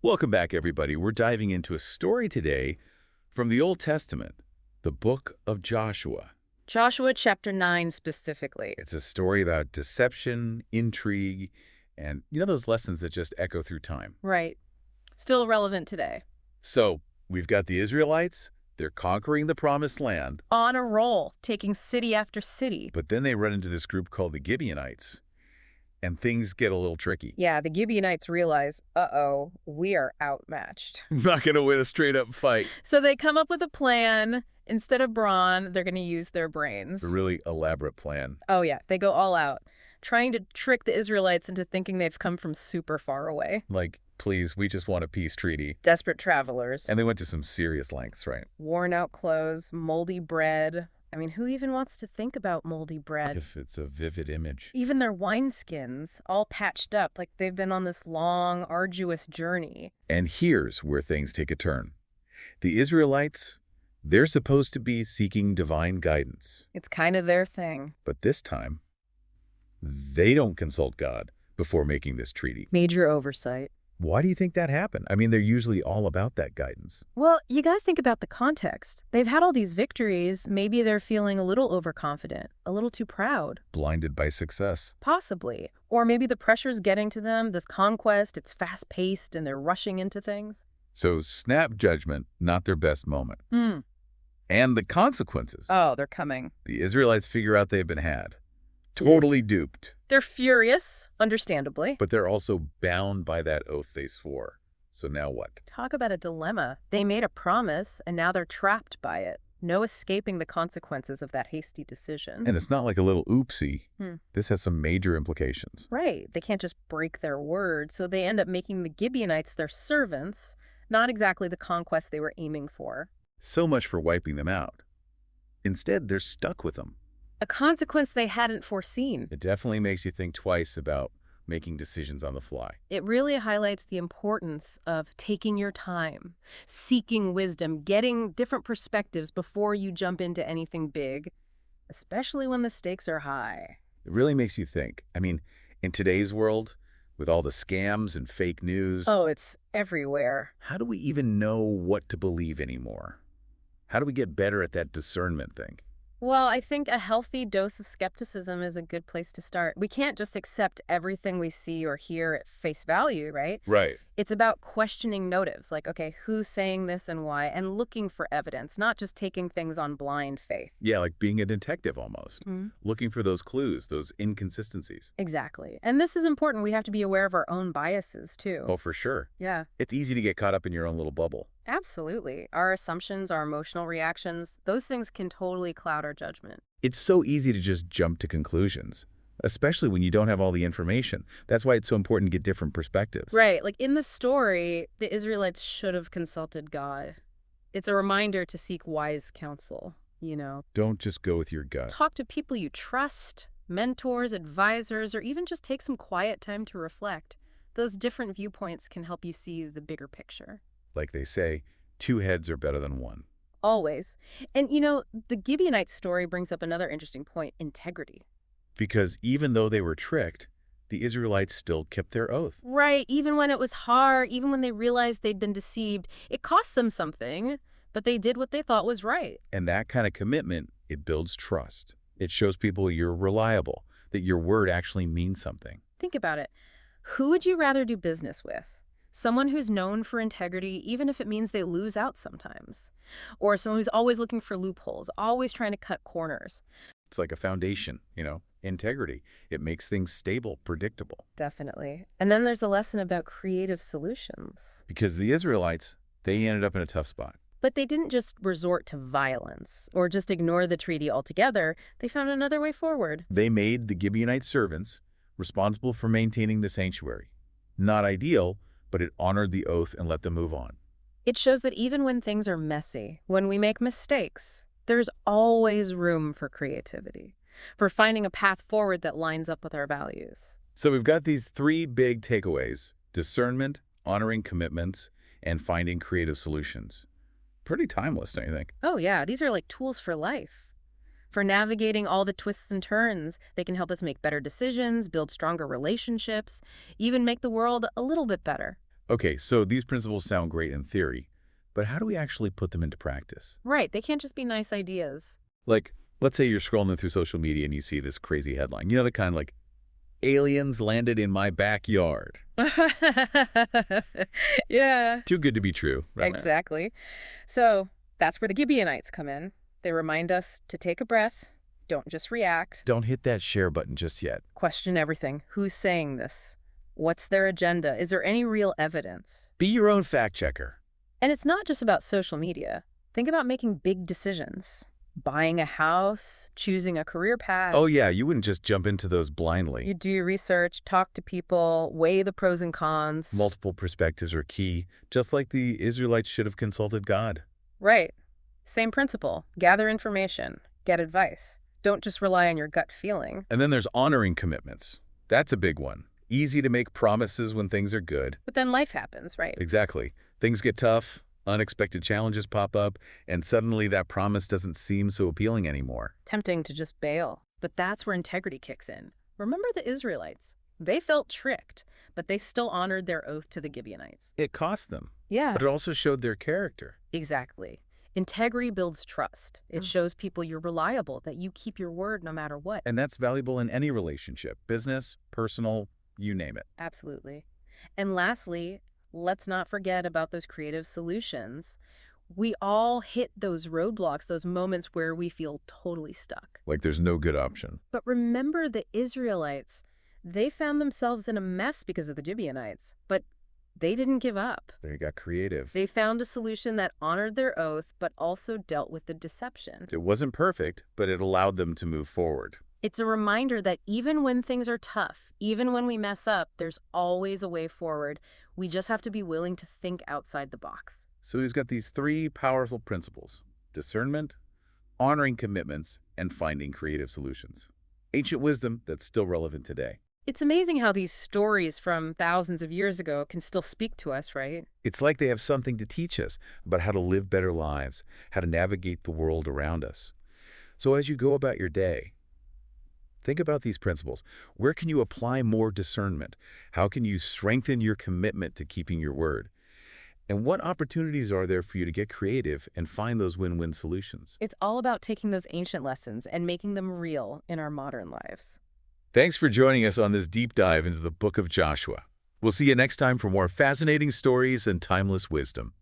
Welcome back, everybody. We're diving into a story today from the Old Testament, the book of Joshua. Joshua chapter 9 specifically. It's a story about deception, intrigue, and those lessons that just echo through time. Right. Still relevant today. So we've got the Israelites. They're conquering the promised land, On a roll, taking city after city. but then they run into this group called the Gibeonites, and things get a little tricky. Yeah, the Gibeonites realize, uh-oh, we are outmatched. Not going to win a straight-up fight. So they come up with a plan. Instead of brawn, they're going to use their brains. A really elaborate plan. Oh, yeah, they go all out, trying to trick the Israelites into thinking they've come from super far away. Like, please, we just want a peace treaty. Desperate travelers. And they went to some serious lengths, right? Worn out clothes, moldy bread. I mean, who even wants to think about moldy bread? If it's a vivid image. Even their wineskins, all patched up like they've been on this long, arduous journey. And here's where things take a turn. The Israelites, they're supposed to be seeking divine guidance. It's kind of their thing. But this time, they don't consult God before making this treaty. Major oversight. Why do you think that happened? I mean, they're usually all about that guidance. Well, you got to think about the context. They've had all these victories. Maybe they're feeling a little overconfident, a little too proud. Blinded by success. Possibly. Or maybe the pressure's getting to them, this conquest, it's fast-paced and they're rushing into things. So snap judgment, not their best moment. Hmm. And the consequences. Oh, they're coming. The Israelites figure out they've been had. Totally duped. They're furious, understandably. But they're also bound by that oath they swore. So now what? Talk about a dilemma. They made a promise, and now they're trapped by it. No escaping the consequences of that hasty decision. And it's not like a little oopsie. Hmm. This has some major implications. Right. They can't just break their word, so they end up making the Gibeonites their servants, not exactly the conquest they were aiming for. So much for wiping them out. Instead, they're stuck with them. A consequence they hadn't foreseen. It definitely makes you think twice about making decisions on the fly. It really highlights the importance of taking your time, seeking wisdom, getting different perspectives before you jump into anything big, especially when the stakes are high. It really makes you think. I mean, in today's world, with all the scams and fake news, Oh, it's everywhere. how do we even know what to believe anymore? How do we get better at that discernment thing? Well, I think a healthy dose of skepticism is a good place to start. We can't just accept everything we see or hear at face value, right? Right. It's about questioning motives, like, okay, who's saying this and why, and looking for evidence, not just taking things on blind faith. Yeah, like being a detective almost. Mhm. Looking for those clues, those inconsistencies. Exactly. And this is important. We have to be aware of our own biases, too. Oh, for sure. Yeah, It's easy to get caught up in your own little bubble. absolutely. Our assumptions, our emotional reactions, those things can totally cloud our judgment. It's so easy to just jump to conclusions, especially when you don't have all the information. That's why it's so important to get different perspectives. Right. Like in the story, the Israelites should have consulted God. It's a reminder to seek wise counsel, you know. Don't just go with your gut. Talk to people you trust, mentors, advisors, or even just take some quiet time to reflect. Those different viewpoints can help you see the bigger picture. Like they say, two heads are better than one. Always. And, you know, the Gibeonite story brings up another interesting point, integrity. Because even though they were tricked, the Israelites still kept their oath. Right. Even when it was hard, even when they realized they'd been deceived, it cost them something, but they did what they thought was right. And that kind of commitment, it builds trust. It shows people you're reliable, that your word actually means something. Think about it. Who would you rather do business with? Someone who's known for integrity, even if it means they lose out sometimes. Or someone who's always looking for loopholes, always trying to cut corners. It's like a foundation, integrity. It makes things stable, predictable. Definitely. And then there's a lesson about creative solutions. Because the Israelites, they ended up in a tough spot. But they didn't just resort to violence or just ignore the treaty altogether. They found another way forward. They made the Gibeonite servants responsible for maintaining the sanctuary. Not ideal, but it honored the oath and let them move on. It shows that even when things are messy, when we make mistakes, there's always room for creativity, for finding a path forward that lines up with our values. So we've got these three big takeaways: discernment, honoring commitments, and finding creative solutions. Pretty timeless, don't you think? Oh yeah, these are like tools for life. For navigating all the twists and turns, they can help us make better decisions, build stronger relationships, even make the world a little bit better. Okay, so these principles sound great in theory, but how do we actually put them into practice? Right, they can't just be nice ideas. Like, let's say you're scrolling through social media and you see this crazy headline. You know, the kind like, aliens landed in my backyard. Yeah. Too good to be true. Right? Exactly. So that's where the Gibeonites come in. They remind us to take a breath, don't just react, Don't hit that share button just yet. question everything. Who's saying this? What's their agenda? Is there any real evidence? Be your own fact checker. And it's not just about social media. Think about making big decisions. Buying a house, choosing a career path. Oh yeah, you wouldn't just jump into those blindly. You do your research, talk to people, weigh the pros and cons. Multiple perspectives are key, just like the Israelites should have consulted God. Right. Same principle. Gather information. Get advice. Don't just rely on your gut feeling. And then there's honoring commitments. That's a big one. Easy to make promises when things are good. But then life happens, right? Exactly. Things get tough, unexpected challenges pop up, and suddenly that promise doesn't seem so appealing anymore. Tempting to just bail. But that's where integrity kicks in. Remember the Israelites? They felt tricked, but they still honored their oath to the Gibeonites. It cost them, Yeah, but it also showed their character. exactly. Integrity builds trust. It shows people you're reliable, that you keep your word no matter what. And that's valuable in any relationship, business, personal, you name it. Absolutely. And lastly, let's not forget about those creative solutions. We all hit those roadblocks, those moments where we feel totally stuck. Like there's no good option. But remember the Israelites, they found themselves in a mess because of the Gibeonites, but they didn't give up. They got creative. They found a solution that honored their oath, but also dealt with the deception. It wasn't perfect, but it allowed them to move forward. It's a reminder that even when things are tough, even when we mess up, there's always a way forward. We just have to be willing to think outside the box. So he's got these three powerful principles: discernment, honoring commitments, and finding creative solutions. Ancient wisdom that's still relevant today. It's amazing how these stories from thousands of years ago can still speak to us, right? It's like they have something to teach us about how to live better lives, how to navigate the world around us. So as you go about your day, think about these principles. Where can you apply more discernment? How can you strengthen your commitment to keeping your word? And what opportunities are there for you to get creative and find those win-win solutions? It's all about taking those ancient lessons and making them real in our modern lives. Thanks for joining us on this deep dive into the book of Joshua. We'll see you next time for more fascinating stories and timeless wisdom.